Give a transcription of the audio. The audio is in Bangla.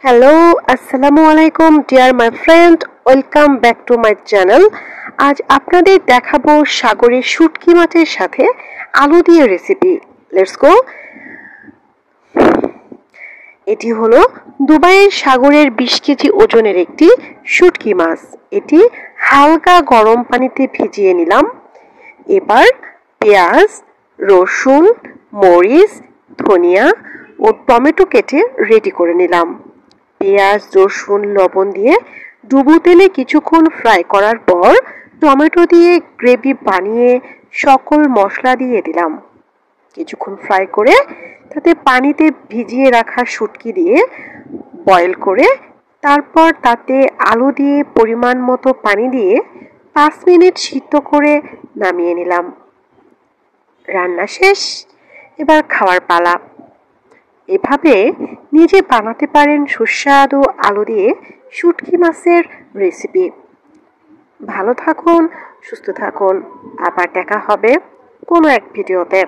হ্যালো, আসসালামু আলাইকুম dear my friend, welcome back to my channel. আজ আপনাদের দেখাবো সাগরের শুটকি মাছের সাথে আলু দিয়ে রেসিপি। Let's go. এটি হলো দুবাইয়ের সাগরের 20 কেজি ওজনের একটি শুটকি মাছ। এটি হালকা গরম পানিতে ভিজিয়ে নিলাম। এবার পেঁয়াজ, রসুন, মরিচ, ধনিয়া ও টমেটো কেটে রেডি করে নিলাম। পেঁয়াজ, রসুন, লবণ দিয়ে ডুবো তেলে কিছুক্ষণ ফ্রাই করার পর টমেটো দিয়ে গ্রেভি বানিয়ে সকল মশলা দিয়ে দিলাম। কিছুক্ষণ ফ্রাই করে তাতে পানিতে ভিজিয়ে রাখা শুটকি দিয়ে বয়েল করে তারপর তাতে আলু দিয়ে পরিমাণ মতো পানি দিয়ে 5 মিনিট সিদ্ধ করে নামিয়ে নিলাম। রান্না শেষ, এবার খাওয়ার পালা। এভাবে নিজে বানাতে পারেন সুস্বাদু আলু দিয়ে শুটকি মাছের রেসিপি। ভালো থাকুন, সুস্থ থাকুন, আবার দেখা হবে কোনো এক ভিডিওতে।